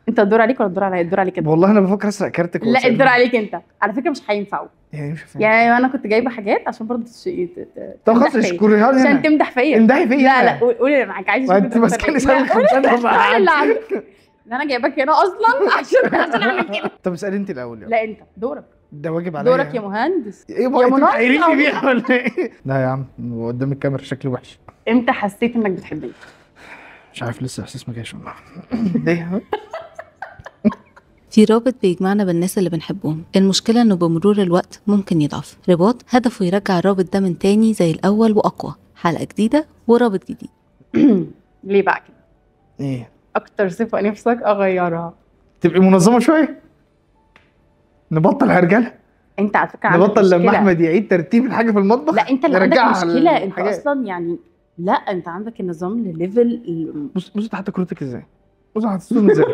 انت الدور عليك ولا الدور عليا؟ الدور عليك انت. والله انا بفكر اسرق كارتك لا الدور عليك انت، على فكره مش هينفعوا. يعني مش فاهم. يعني انا كنت جايبه حاجات عشان برضه طب خلاص اشكريها لي عشان تمدح فيا. امدحي فيا. لا لا قولي اللي معاك، عايزه انت ماسكاني سامي السؤال اللي عندك ان انا جايباك هنا اصلا عشان اعمل كده. طب اسالي انت الاول. لا انت دورك. ده واجب عليا. دورك يا مهندس. ايه بقى انت بتعيريني بيها ولا ايه؟ لا يا عم قدام الكاميرا شكلي وحش. امتى حسيت انك بتحبني؟ مش عارف لسه احساس ما جاش والله. ليه؟ في رابط بيجمعنا بالناس اللي بنحبهم، المشكلة انه بمرور الوقت ممكن يضعف. رباط هدفه يرجع الرابط ده من تاني زي الأول وأقوى. حلقة جديدة ورابط جديد. ليه بقى كده؟ ايه؟ أكتر صفة نفسك أغيرها؟ تبقي منظمة شوية. نبطل هرجلة. انت على فكرة عندك نبطل مشكلة. لما احمد يعيد ترتيب الحاجة في المطبخ. لا انت اللي عندك مشكلة، انت اصلا يعني لا انت عندك النظام لليفل. بص تحت كروتك ازاي؟ بص هتصوم ازاي؟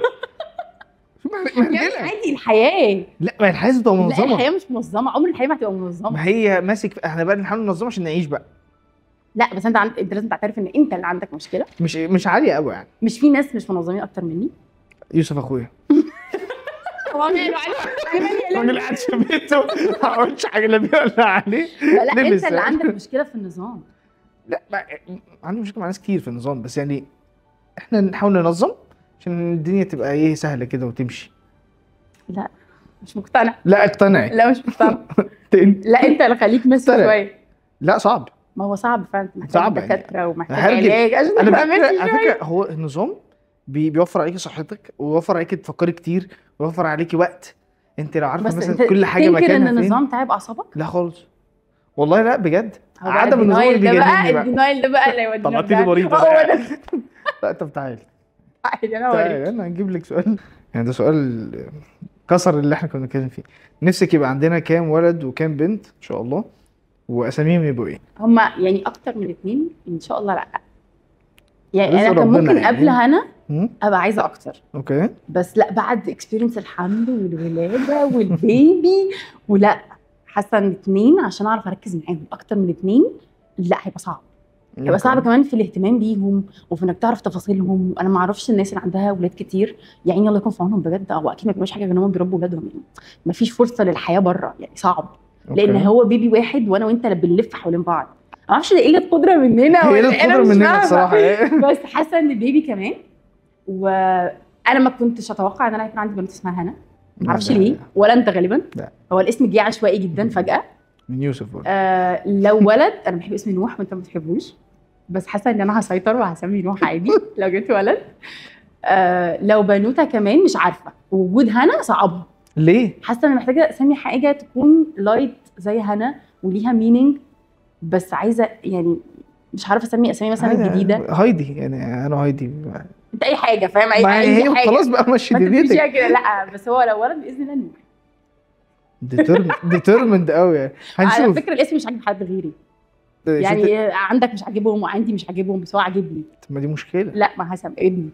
يعني عادي الحياة. لا ما الحياة تبقى منظمة. لا الحياة مش منظمة، عمر الحياة ما هتبقى منظمة. ما هي ماسك احنا بقى نحاول ننظمها عشان نعيش بقى. لا بس انت انت لازم تعترف ان انت اللي عندك مشكلة. مش عالية قوي يعني. مش في ناس مش منظمين اكتر مني. يوسف اخويا. هو ماله الراجل قاعد في بيته ما اقولش حاجة لا بيه ولا عليه. لا انت اللي عندك مشكلة في النظام. لا عندي مشكلة مع ناس كتير في النظام، بس يعني احنا نحاول ننظم عشان الدنيا تبقى ايه سهلة كده وتمشي. لا مش مقتنع. لا اقتنعي. لا مش مقتنع. لا انت اللي خليك مس شوية. لا صعب. ما هو صعب فعلا، محتاج دكاترة ومحتاج علاج عشان انا تبقى ماشي على فكرة هو النظام بيوفر عليكي صحتك ويوفر عليكي تفكري كتير ويوفر عليكي وقت. انت لو عارفه مثلا كل حاجه مكانها فين. ان النظام تعب اعصابك؟ لا خالص والله لا بجد. عدم النظام اللي بيجنني بقى. الدينايل ده بقى اللي يودينا طلعتي لي مريضه. هو ده. لا طب تعالي انا هوريك. انا هنجيب لك سؤال. يعني ده سؤال كسر اللي احنا كنا بنتكلم فيه. نفسك يبقى عندنا كام ولد وكام بنت ان شاء الله، واساميهم يبقوا ايه؟ هما يعني اكتر من 2 ان شاء الله. لا يعني انا كان ممكن يعني قبل هنا ابقى عايزه اكتر. اوكي. بس لا بعد اكسبيرينس الحمل والولاده والبيبي ولا حاسه ان 2 عشان اعرف اركز معاهم. اكتر من 2 لا هيبقى صعب. هيبقى صعب كمان في الاهتمام بيهم وفي انك تعرف تفاصيلهم. انا ما اعرفش الناس اللي عندها اولاد كتير يعني الله يكون في عونهم بجد. او اكيد ما بيعملوش حاجه غير انهم بيربوا اولادهم يعني. ما فيش فرصه للحياه بره يعني صعب. لان هو بيبي واحد وانا وانت اللي بنلف حوالين بعض. ما اعرفش ده قله قدره مننا ولا قله قدره مننا الصراحه. بس حاسه ان البيبي كمان. وانا ما كنتش اتوقع ان انا هيكون عندي بنت اسمها هنا. ما اعرفش ليه ولا انت غالبا. لا. هو الاسم جه عشوائي جدا فجاه من يوسف. لو ولد انا بحب اسم نوح وانت ما بتحبوش، بس حاسه ان انا هسيطر وهسمي نوح عادي لو جبت ولد. لو بنوته كمان مش عارفه وجود هنا صعبها. ليه؟ حاسه انا محتاجه اسمي حاجه تكون لايت زي هنا وليها مينينج. بس عايزه يعني مش عارفه اسمي اسامي مثلا جديده. هايدي يعني انا هايدي. انت اي حاجه فاهم اي حاجه خلاص بقى ماشي دنيتك كده. لا بس هو لو ولد باذن الله نوح. ديترمند قوي يعني. هنشوف. على فكره الاسم مش عاجب حد غيري يعني. عندك مش عاجبهم وعندي مش عاجبهم بس هو عاجبني. طب ما دي مشكله. لا ما هسمي ابني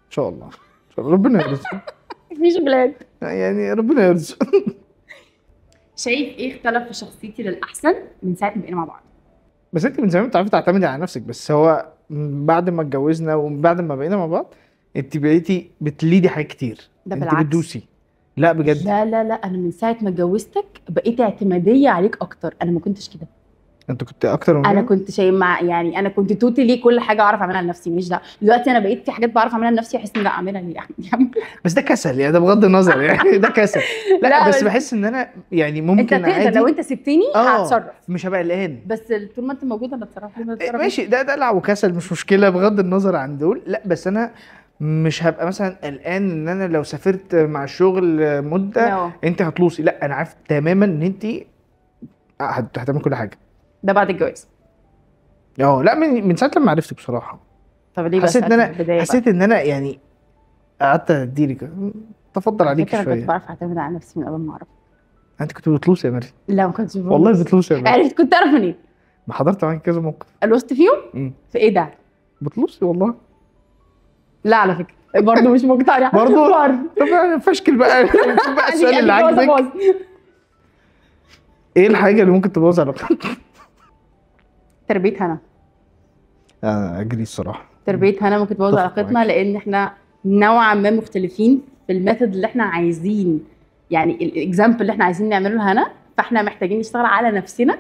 ان شاء الله. ان شاء الله ربنا يرزقه. مفيش بلاد يعني ربنا يرزقه. شايف ايه اختلف في شخصيتي للاحسن من ساعه ما بقينا مع بعض؟ بس انت من زمان بتعرفي تعتمدي على نفسك. بس هو بعد ما اتجوزنا وبعد ما بقينا مع بعض انت بقيتي بتليدي حاجات كتير. ده انت بالعكس. بتدوسي. لا بجد. لا انا من ساعه ما اتجوزتك بقيت اعتماديه عليك اكتر. انا ما كنتش كده. انت كنت اكتر من انا كنت شيء مع يعني انا كنت توتالي كل حاجه اعرف اعملها لنفسي. مش ده دلوقتي انا بقيت في حاجات بعرف اعملها لنفسي احس ان لا اعملها ليه يا عم. بس ده كسل يعني. ده بغض النظر يعني ده كسل. لا بس بحس ان انا يعني ممكن انت تقدر عادي. لو انت سبتني هتصرف. مش هبقى قلقان. بس طول ما انت موجود انا اتصرف. ماشي ده دلع وكسل مش مشكله بغض النظر عن دول. لا بس انا مش هبقى مثلا قلقان ان انا لو سافرت مع الشغل مده انت هتلوصي. لا انا عارف تماما ان انت هتعمل كل حاجه. ده بعد الجواز. لا من ساعه لما عرفتك بصراحه. طب ليه حسيت ان انا يعني قعدت اديلك تفضل عليك شويه. انا كنت بعرف اعتمد على نفسي من قبل ما اعرف. انت كنت بتلوصي يا مريم. لا ما كنتش والله بتلوصي يا مريم. عرفت كنت تعرف منين؟ ما حضرت معاك كذا موقف. الوسط فيهم؟ في ايه ده؟ بتلوصي والله. لا على فكره برضه مش مقتنع. برضه طب فشكل بقى. بقى السؤال اللي عاجبك ايه الحاجه اللي ممكن تبوظ علاقتك؟ تربيه هنا. اجري الصراحه. تربيه هنا ممكن تبوظ علاقتنا لان احنا نوعا ما مختلفين في في الميثود اللي احنا عايزين، يعني الاكزامبل اللي احنا عايزين نعمله لهنا، فاحنا محتاجين نشتغل على نفسنا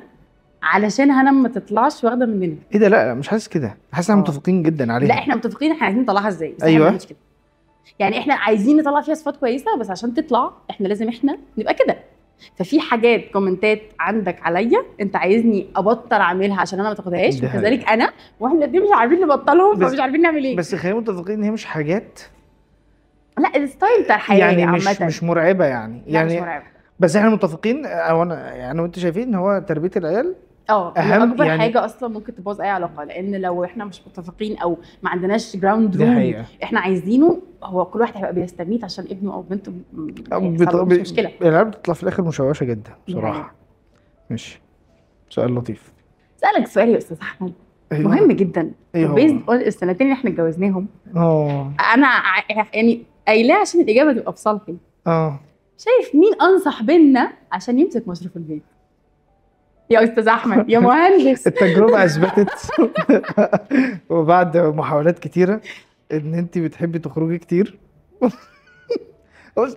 علشان هنا ما تطلعش واخده مننا. ايه ده؟ لا مش حاسس كده، حاسس ان متفقين جدا عليها. لا احنا متفقين احنا عايزين نطلعها ازاي، بس أيوة. احنا مش كده. يعني احنا عايزين نطلع فيها صفات كويسه، بس عشان تطلع احنا لازم احنا نبقى كده. ففي حاجات كومنتات عندك عليا انت عايزني ابطل اعملها عشان انا ما تاخدهاش، وكذلك انا، واحنا الاثنين مش عارفين نبطلهم، فمش عارفين نعمل ايه. بس خلينا متفقين ان هي مش حاجات، لا الستايل بتاع الحياه يعني عامه مش مرعبه يعني. مش مرعبه. بس احنا متفقين، او انا يعني وانت شايفين ان هو تربيه العيال اهم اكبر يعني حاجه اصلا ممكن تبوظ اي علاقه، لان لو احنا مش متفقين او ما عندناش جراوند دي رول حقيقة. احنا عايزينه، هو كل واحد هيبقى بيستميت عشان ابنه او بنته مش مشكله. العيال بتطلع في الاخر مشوشه جدا دي بصراحه. ماشي، سؤال لطيف. اسالك سؤال يا استاذ احمد، أيوة. مهم جدا. أيوة. بيز السنتين اللي احنا اتجوزناهم، انا يعني قايلاه عشان الاجابه تبقى في صالحي. شايف مين انصح بينا عشان يمسك مصروف البيت؟ يا استاذ احمد يا مهندس. التجربه اثبتت وبعد محاولات كتيره ان انت بتحبي تخرجي كتير.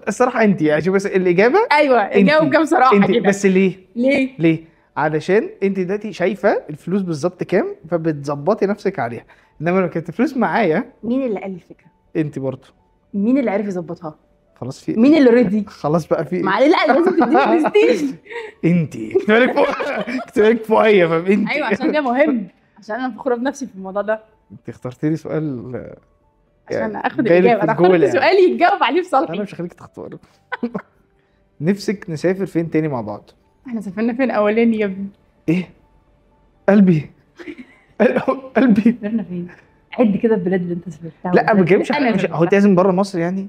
الصراحه انت يعني بس الاجابه ايوه جاوب كام صراحه انت كده. بس ليه علشان انت دلوقتي شايفه الفلوس بالظبط كام، فبتظبطي نفسك عليها. انما لو كانت الفلوس معايا، مين اللي قال الفكره؟ انت برضه. مين اللي عرف يظبطها؟ خلاص في مين اللي ريدي؟ خلاص بقى في معلش لا لازم تديني برستيج. انت كتبالك فوقيه، فاهم انت؟ ايوه عشان ده مهم، عشان انا فخوره بنفسي في الموضوع ده. انت اخترتي لي سؤال عشان اخد الاجابه، انا اخترت يعني. سؤالي يتجاوب عليه في صالحي. انا مش هخليك تختاري. نفسك نسافر فين تاني مع بعض؟ احنا سافرنا فين اولاني يا ابني؟ ايه قلبي قلبي سافرنا فين؟ عد كده البلاد اللي انت سافرتها. لا ما بتكلمش هو انت لازم بره مصر يعني؟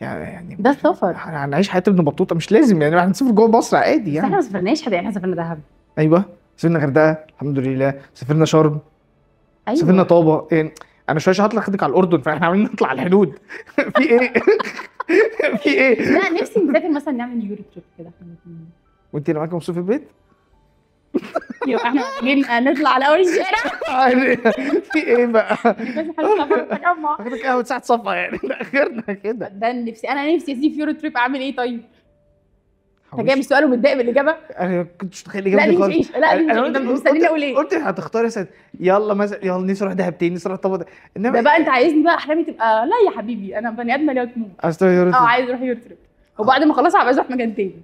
يعني ده السفر. هنعيش حياه ابن بطوطه، مش لازم يعني هنسافر جوه مصر عادي يعني. احنا ما سافرناش حاجه، احنا سافرنا دهب. ايوه سافرنا غردقه الحمد لله، سافرنا شرم. أيوة. سافرنا طابه. يعني انا شويه هطلع اخدك على الاردن، فاحنا عاملين نطلع على الحدود. في ايه؟ في ايه؟ لا نفسي نسافر مثلا نعمل يورو تريب كده. وانت اللي معاكي مصروف البيت؟ يبقى احنا محتاجين نطلع على اول الشارع. في ايه بقى؟ اخدك قهوه ساعه صفا يعني، اخرنا كده. ده نفسي، انا نفسي اسيب يورو تريب. اعمل ايه طيب؟ انت جايب السؤال ومتضايق من الاجابه؟ انا ما كنتش متخيل الاجابه لا دي خالص. لا انت مستنيني اقول ايه؟ قلت هتختاري مثلا يلا مثلا يلا نفسي اروح دهب تاني، نفسي اروح طابا. انما ده بقى انت عايزني بقى احلامي تبقى لا يا حبيبي انا بني ادمه لا تموت. عايز اروح يورو تريب، وبعد ما اخلصها هبقى اروح مكان تاني.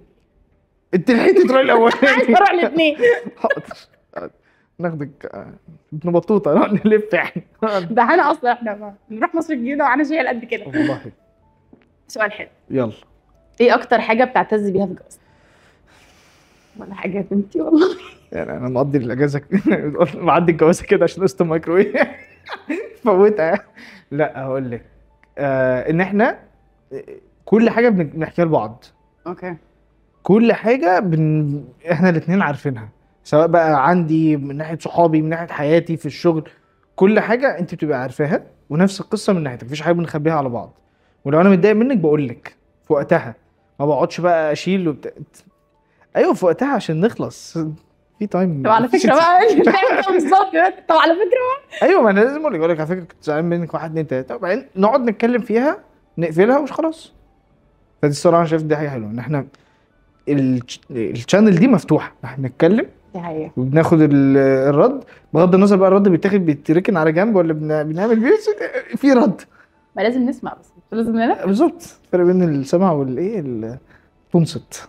انت لحقتي تروحي الاولاني؟ عايز اروح الاثنين. حاضر ناخدك ابن بطوطه نروح نلف يعني. ده احنا اصلا احنا نروح مصر الجديده وعنا شيء قد كده والله. سؤال حلو، يلا. ايه اكتر حاجه بتعتز بيها في جوازك؟ ولا حاجه يا بنتي والله. يعني انا مقضي الاجازه معدي الجوازه كده عشان قسط مايكرويف فوتها. لا هقول لك ان احنا كل حاجه بنحكيها لبعض. اوكي. كل حاجه احنا الاثنين عارفينها، سواء بقى عندي من ناحيه صحابي، من ناحيه حياتي في الشغل. كل حاجه انت بتبقى عارفاها، ونفس القصه من ناحيتك. مفيش حاجه بنخبيها على بعض. ولو انا متضايق منك بقول لك في وقتها، ما بقعدش بقى اشيل ايوه في وقتها عشان نخلص في تايم. طب على فكره بقى بالظبط. طب على فكره بقى ايوه ما انا لازم اقول لك على فكره كنت زعلان منك 1 2 3، وبعدين نقعد نتكلم فيها نقفلها ومش خلاص. فدي الصراحه انا شايف دي حاجه حلوه ان احنا الشانل دي مفتوحه، احنا نتكلم دي حقيقه وبناخد الرد، بغض النظر بقى الرد بيتركن على جنب ولا بنعمل بيه في رد. ما لازم نسمع، بس لازم نلعب. بالظبط، فرق بين السمع والايه التنصت.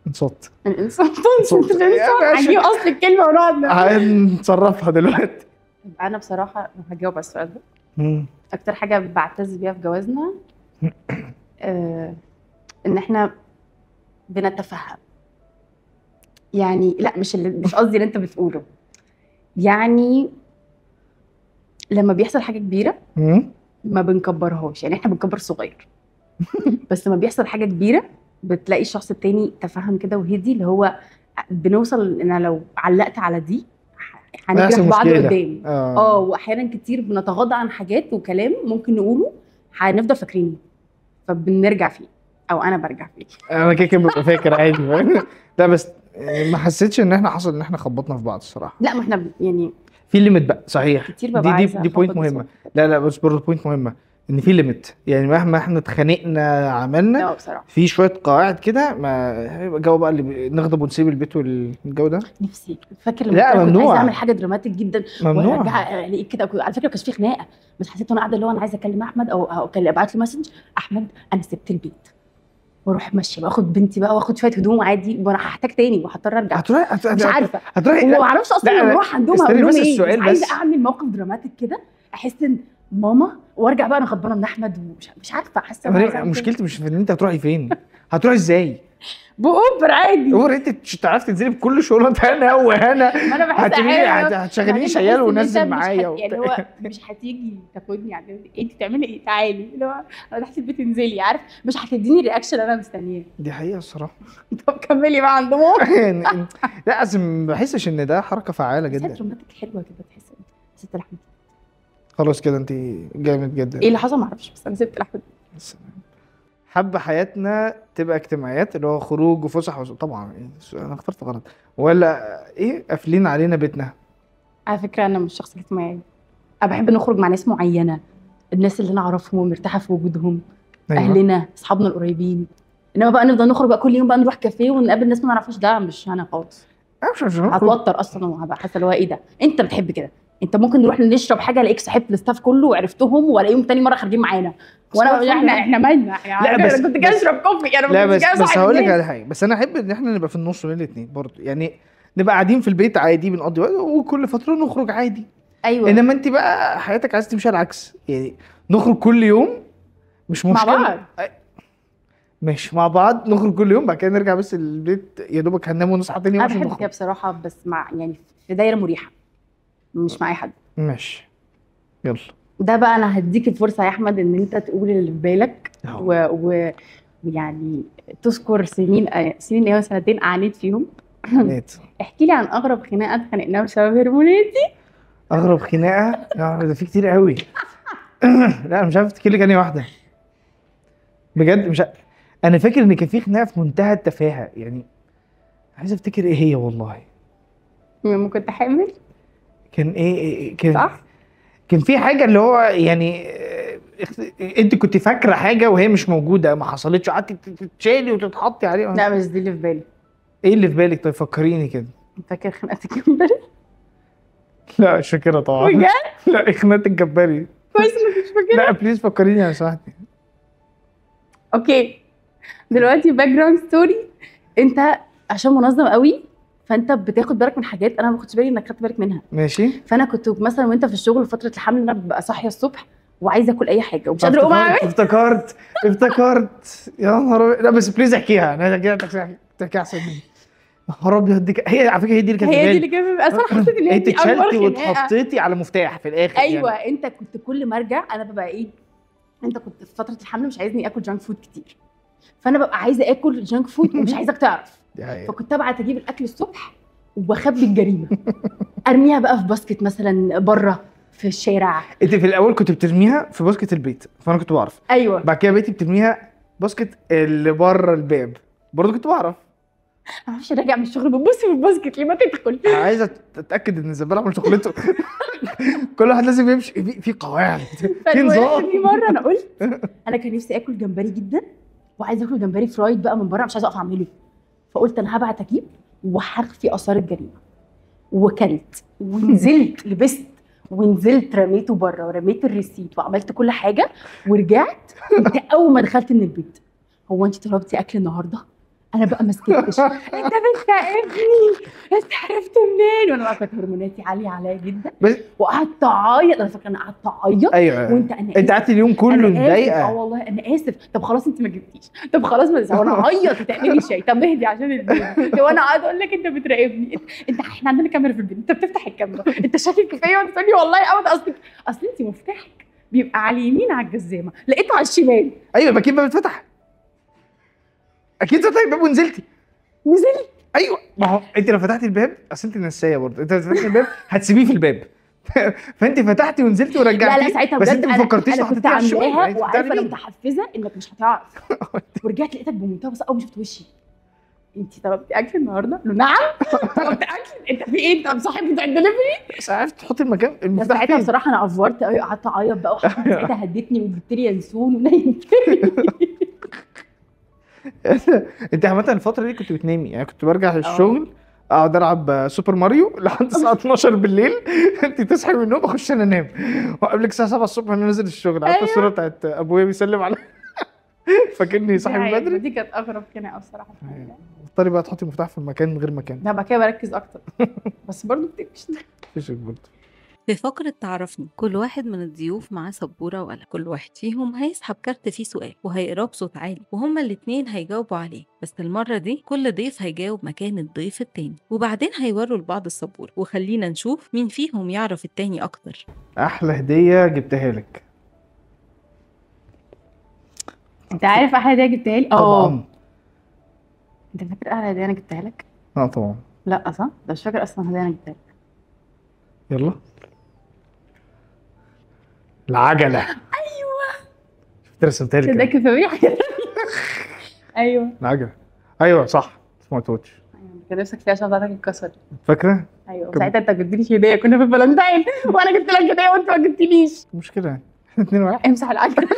انصت الانصات هنجيب اصل الكلمه ونقعد هنصرفها دلوقتي. انا بصراحه هجاوب على السؤال ده. اكتر حاجه بعتز بيها في جوازنا ان احنا بنتفهم. يعني لا مش قصدي اللي انت بتقوله. يعني لما بيحصل حاجه كبيره ما بنكبرهاش، يعني احنا بنكبر صغير. بس لما بيحصل حاجه كبيره بتلاقي الشخص التاني تفهم كده وهدي، اللي هو بنوصل ان انا لو علقت على دي هنجرح بعض قدام. واحيانا كتير بنتغاضى عن حاجات وكلام ممكن نقوله هنفضل فاكرينه، فبنرجع فيه او انا برجع فيه. انا كده ببقى فاكر عادي. لا بس ما حسيتش ان احنا حصل ان احنا خبطنا في بعض الصراحه. لا ما احنا يعني في ليميت بقى صحيح. كتير بقى دي بوينت مهمه. لا بس برضه بوينت مهمه ان في ليميت، يعني مهما احنا اتخانقنا عملنا بصراحه في شويه قواعد كده، ما هيبقى الجو بقى اللي نغضب ونسيب البيت والجو ده. نفسي فاكر لما لا كنت ممنوع، عايزه اعمل حاجه دراماتيك جدا ممنوع. وارجع الاقيك كده. على فكره كانش في خناقه، بس حسيت وانا قاعده اللي هو انا عايزه اكلم احمد او ابعت له مسج: احمد انا سبت البيت، واروح ماشيه واخد بنتي بقى واخد شويه هدوم عادي، وانا هحتاج تاني وهضطر ارجع. مش عارفه هتروحي وما اعرفش اصلا لما اروح عندهم هقول لهم ايه. السؤال عايزه بس. اعمل موقف دراماتيك كده احس ان ماما، وارجع بقى انا غضبانه من احمد ومش عارفه، حاسه مشكلتي مش في ان انت هتروحي فين، هتروحي ازاي؟ باوبر عادي. اوبر انت مش هتعرفي تنزلي بكل شغلانه هنا وهنا. ما انا بحس هتشغليني شيال ونزل معايا يعني هو مش هتيجي تاخدني عند انت تعملي ايه، تعالي اللي هو انا تحت البيت انزلي، عارف مش هتديني الرياكشن اللي انا مستنياه. دي حقيقه الصراحه. طب كملي بقى عند ماما. لا اصل ما بحسش ان ده حركه فعاله جدا. بس دراماتيك حلوه كده، تحس انت ست الاحمد. خلاص كده انت جامد جدا. ايه اللي حصل ما اعرفش، بس انا سبت الاحمد. حابه حياتنا تبقى اجتماعيات اللي هو خروج وفسح طبعا انا اخترت غلط، ولا ايه قافلين علينا بيتنا؟ على فكره انا مش شخص اجتماعي، انا بحب نخرج مع ناس معينه، الناس اللي انا اعرفهم ومرتاحه في وجودهم. أيوة. اهلنا اصحابنا القريبين، انما بقى نفضل نخرج بقى كل يوم بقى نروح كافيه ونقابل ناس ما نعرفهاش، ده مش انا خالص. مش هتوتر اصلا وهبقى حاسه اللي هو ايه ده، انت بتحب كده؟ انت ممكن نروح نشرب حاجه الاقيك صاحبت الستاف كله وعرفتهم والاقيهم تاني مره خارجين معانا، وانا احنا مالنا يعني. لا بس كنت جاي اشرب كوفي انا، لا بس هقول لك على حاجه، بس انا احب ان احنا نبقى في النص بين الاثنين برضه، يعني نبقى قاعدين في البيت عادي بنقضي وقت وكل فتره نخرج عادي. ايوه انما انت بقى حياتك عايز تمشي العكس، يعني نخرج كل يوم مش مشكله مع بعض. ماشي مع بعض نخرج كل يوم، بعد كده نرجع بس البيت يا دوبك هننام ونصحى تاني يوم عشان نخرج. انا بحب كده بصراحه، بس مع يعني في دايره مريحه مش مع اي حد. ماشي يلا. ده بقى انا هديك الفرصه يا احمد ان انت تقول اللي في بالك ويعني تذكر سنين ايه وسنتين قعدت فيهم. احكي لي عن اغرب خناقه اتخانقناها بسبب هرموناتي. اغرب خناقه؟ ده في كتير قوي. لا مش عارف افتكر لك انهي واحده بجد. مش انا فاكر ان كان في خناقه في منتهى التفاهه، يعني عايز افتكر ايه هي والله. ممكن كنت حامل؟ كان ايه كان صح؟ كان في حاجه اللي هو يعني انت كنت فاكره حاجه وهي مش موجوده، ما حصلتش، قعدتي تتشالي وتتحطي عليه. لا مش دي اللي في بالي. ايه اللي في بالك؟ طيب فكريني كده. فاكر خناقه الجمبري؟ لا مش فاكرها طبعا. بجد؟ لا ايه خناقه الجمبري؟ كويس انك مش فاكرها. لا بليز فكريني لو سمحتي. اوكي دلوقتي باك جراوند ستوري. انت عشان منظم قوي فانت بتاخد بالك من حاجات انا ما باخدش بالي انك خدت بالك منها. ماشي. فانا كنت مثلا وانت في الشغل فتره الحمل انا ببقى صاحيه الصبح وعايزه اكل اي حاجه ومش قادره اقوم اعمل. افتكرت يا نهار ابيض. لا بس بليز احكيها، انا تحكي احسن مني. يا نهار ابيض. هي على فكره هي دي اللي كانت هي دي اللي كانت اصلا حسيت ان انت اتشلتي واتحطيتي على مفتاح في الاخر. ايوه يعني. انت كنت كل ما ارجع انا ببقى ايه، انت كنت في فتره الحمل مش عايزني اكل جانك فود كتير، فانا ببقى عايزه اكل جانك فود ومش عايزاك تعرف. فكنت ابعت اجيب الاكل الصبح واخبي الجريمه ارميها بقى في باسكت مثلا بره في الشارع. انت في الاول كنت بترميها في باسكت البيت فانا كنت بعرف. ايوه. بعد كده بقيتي بترميها باسكت اللي بره الباب برضه كنت بعرف. انا مش راجع من الشغل بتبص في الباسكت ليه ما تدخل. عايزه اتاكد ان الزباله عمل شغلته. كل واحد لازم يمشي في قواعد في نظام. في مره انا قلت انا كان نفسي اكل جمبري جدا وعايزه اكل جمبري فرايد بقى من بره مش عايزه اقف اعمله، فقلت انا هبعت اجيب وهخفي اثار الجريمه. وكلت ونزلت لبست ونزلت رميته بره ورميت الريسيت وعملت كل حاجه ورجعت. انت اول ما دخلت من البيت هو انت طلبتي اكل النهارده؟ انا بقى ما سكتش. انت بتراقبني، انت عرفت منين؟ وانا بقى كانت هرموناتي عاليه عليا جدا وقعدت اعيط. انا فاكره انا قعدت اعيط. ايوه وانت انت قعدت اليوم كله مضايقه. والله انا اسف. طب خلاص انت ما جبتيش، طب خلاص ما تزعلي. وانا اعيط وتعملي شاي. طب اهدي عشان البيت. وانا قاعده اقول لك انت بتراقبني. انت احنا عندنا كاميرا في البيت، انت بتفتح الكاميرا، انت شاكك فيا وانت تقول لي والله ابدا. اصل انت مفتاحك بيبقى على اليمين على الجزامه لقيته على الشمال. ايوه اكيد بقى بتفتح، اكيد فتحت الباب ونزلت. ايوه ما هو انت لو فتحتي الباب اصل انت نسايه برضه، انت لو فتحتي الباب هتسيبيه في الباب. فانت فتحتي ونزلتي ورجعتي. لا ساعتها بس انت ما فكرتيش انا كنت عاملاها وعارفه انا متحفزه انك مش هتعرف. ورجعت لقيتك بمنتهى بس اول ما شفت وشي انت طلبتي اكل النهارده؟ قلت له نعم. طلبت اكل؟ انت في ايه؟ انت صاحب بتاع الدليفري؟ بس عرفت تحطي المكان بس المفتاح ساعتها فين؟ بصراحه انا افورت قوي، قعدت اعيط بقى، وحد ساعتها هدتني وجبت لي ينسون ونيمتني. انت عامه الفتره دي كنت بتنامي يعني؟ كنت برجع الشغل اقعد العب سوبر ماريو لحد الساعه 12 بالليل. انت تصحي من النوم اخش انا انام، وقبلك الساعه 7 الصبح انا نازل الشغل. عارفه الصوره بتاعت ابويا بيسلم على فاكرني صاحي من بدري؟ دي كانت اغرب خناقه بصراحه. اضطري بقى تحطي المفتاح في المكان من غير مكان. لا بقى كده بركز اكتر، بس برضه بتقفش. مفيش برضه. في فقرة تعرفني كل واحد من الضيوف معاه سبورة وقلم، كل واحد فيهم هيسحب كارت فيه سؤال وهيقراه بصوت عالي، وهما الاتنين هيجاوبوا عليه، بس المرة دي كل ضيف هيجاوب مكان الضيف التاني، وبعدين هيوروا لبعض السبورة، وخلينا نشوف مين فيهم يعرف التاني أكتر. احلى هديه جبتها لك؟ انت عارف احلى هديه جبتها لي؟ طبعا. انت فاكر احلى هديه انا جبتها لك؟ طبعا. لا صح؟ ده مش فاكر اصلا هديه انا جبتها لك. يلا. العجله. ايوه شفت رسمتها لك؟ ده كفايه حاجه. ايوه العجله. ايوه صح، سمارت ووتش. كان نفسك فيها عشان بتاعتك اتكسرت. فاكره؟ ايوه ساعتها انت جبت لي هديه، كنا في الفالنتاين وانا جبت لك هديه وانت ما جبتليش. مشكله يعني احنا اتنين واحد. امسح العجله.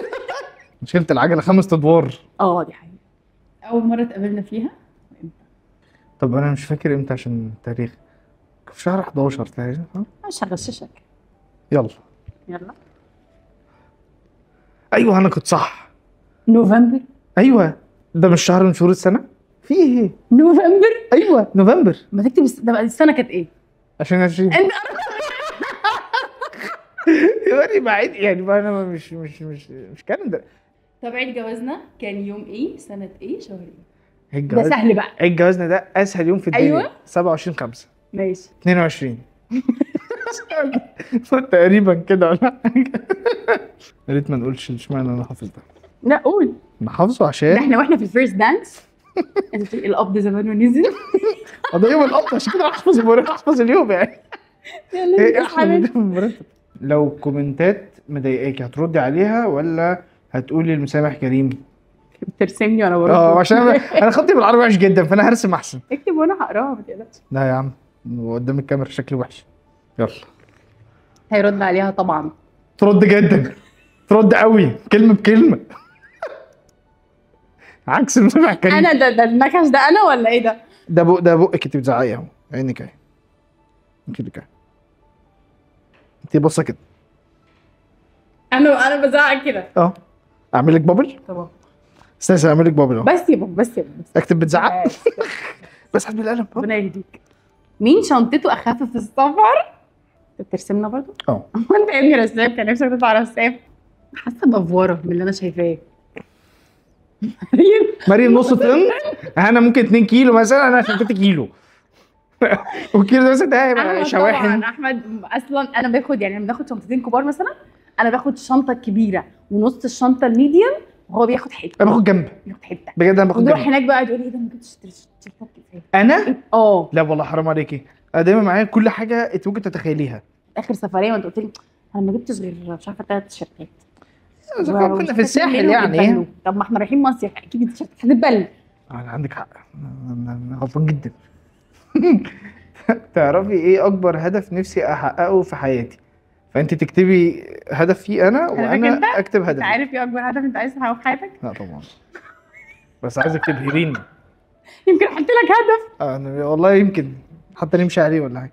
مشكله العجله 5 ادوار. دي حقيقة. اول مره اتقابلنا فيها امتى؟ طب انا مش فاكر امتى عشان التاريخ. في شهر 11 تقريبا. مش هغششك. يلا. ايوه انا كنت صح. نوفمبر. ايوه ده مش شهر من شهور السنه؟ في ايه؟ نوفمبر. ايوه نوفمبر. ما تكتب ده بقى السنه كانت ايه؟ 2020. انت يعني بعيد يعني بقى، انا مش كالندر. طب عيد جوازنا كان يوم ايه؟ سنه ايه؟ شهر ايه؟ عيد ده جواز. سهل بقى. عيد جوازنا ده اسهل يوم في الدنيا. أيوة. 27/5. ماشي 22. تقريبا كده ولا حاجه. يا ريت ما نقولش اشمعنى انا حافظ ده. لا قول. انا حافظه عشان احنا واحنا في الفيرست دانس انت بتقول القبض زمان ونزل. ده يوم القبض عشان كده احفظ اليوم يعني. ايه احلى من المرتب. لو كومنتات مضايقاكي هتردي عليها ولا هتقولي المسامح كريم؟ بترسمني وانا برد. عشان انا خطي بالعربي وحش جدا فانا هرسم احسن. اكتب وانا هقراها ما تقلقش. لا يا عم قدام الكاميرا شكلي وحش. يلا. هيرد عليها طبعا. ترد جدا، ترد قوي كلمه بكلمه. عكس المسامح كريم. انا ده النكش ده انا ولا ايه ده؟ ده بقك انت بتزعقي اهو، عينك اهي كده كده. انت باصه كده. انا بزعق كده. اعمل لك بابل؟ طبعا. استنى اعمل لك بابل اهو. بس يا بابا بس. اكتب بتزعق. بس حد بالقلم. ربنا يهديك. مين شنطته اخف في السفر؟ انت بترسمنا برضه؟ انت يا ابني رسام، كان نفسك تطلع رسام. حاسه بافوره من اللي انا شايفاه. مريم نص طن. انا ممكن 2 كيلو مثلا، انا شنطتي كيلو. والكيلو ده مثلا ده هيبقى شواحن. طبعا احمد اصلا انا باخد يعني لما باخد شنطتين كبار مثلا، انا باخد الشنطه الكبيره ونص الشنطه الميديوم وهو بياخد حته. انا باخد جنب. بياخد حته بجد انا باخد جنب. ونروح هناك بقى تقول لي ايه ده ما جبتش تيشيرتات كفايه. انا؟ لا والله حرام عليكي، انا دايما معايا كل حاجه انت ممكن تتخيليها. اخر سفريه ما انت قلت لي انا ما جبتش غير مش عارفه 3 تيشيرتات. كنا في الساحل يعني. طب ما احنا رايحين مصيف اكيد التيشيرتات هتتبل. عندك حق، انا غلطان جدا. تعرفي ايه اكبر هدف نفسي احققه في حياتي؟ فانت تكتبي هدف فيه انا وانا اكتب هدف. انت عارف ايه اكبر هدف انت عايز تحققه في حياتك؟ لا طبعا، بس عايزك تبهريني. يمكن احط لك هدف. انا والله يمكن حتى نمشي عليه ولا حاجه.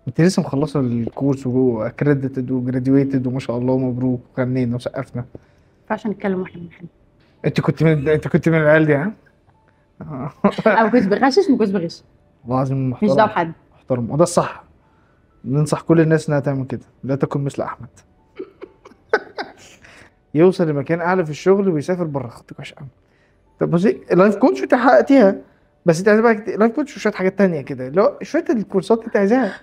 انت لسه مخلصه الكورس واكريديتد وجراديويتد وما شاء الله مبروك، وغنينا وسقفنا. ما ينفعش نتكلم واحنا بنحب. انت كنت من العيال دي ها؟ انا ما كنتش بغشش، ما كنتش بغش. والله العظيم محترم. مش دعوه بحد. محترم، وده الصح. ننصح كل الناس انها تعمل كده، لا تكن مثل احمد. يوصل لمكان اعلى في الشغل ويسافر بره، خطك وحش قوي. طب بصي، اللايف كوتش انت حققتيها، بس انت عايزه بقى لايف كوتش وشويه حاجات تانية كده، اللي هو شويه الكورسات انت عايزاها.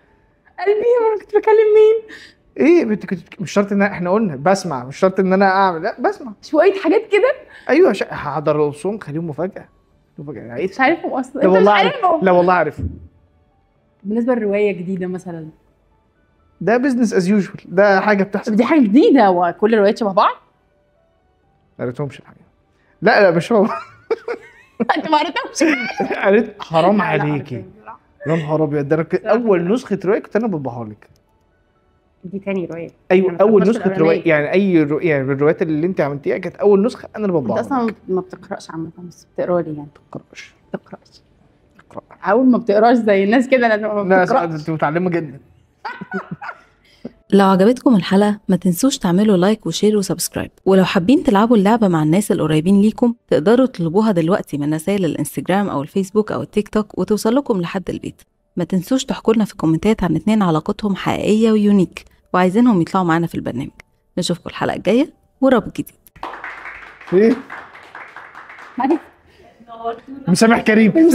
قلبي انا كنت بكلم مين؟ ايه انت كنت مش شرط ان احنا قلنا بسمع، مش شرط ان انا اعمل، لا بسمع شويه حاجات كده. ايوه هحضر الرسوم، خليهم مفاجاه. مش عارفهم اصلا. لا والله عارف. لا والله عارف. بالنسبه للروايه جديده مثلا، ده بزنس از يوجوال، ده حاجه بتحصل. دي حاجه جديده وكل الروايات شبه بعض. ما قريتهمش الحقيقه. لا مش هو. انت ما قريتهاش. قالت حرام عليكي. يا نهار ابيض، ده اول نسخه روايه كنت انا بطبعها لك. دي تاني روايه. ايوه اول نسخه روايه، يعني يعني الروايات اللي انت عملتيها كانت اول نسخه انا اللي انت بطبعها. اصلا ما بتقراش عامه، بس بتقرا لي يعني. ما بتقراش. اقرا. اول ما بتقراش زي الناس كده، لان ما لا بتقراش. انت متعلمه جدا. لو عجبتكم الحلقة ما تنسوش تعملوا لايك وشير وسبسكرايب، ولو حابين تلعبوا اللعبة مع الناس القريبين ليكم تقدروا تطلبوها دلوقتي من رسائل الانستجرام أو الفيسبوك أو التيك توك وتوصل لكم لحد البيت. ما تنسوش تحكوا لنا في الكومنتات عن 2 علاقتهم حقيقية ويونيك وعايزينهم يطلعوا معانا في البرنامج. نشوفكم الحلقة الجاية ورابط جديد. ايه مسامح كريم.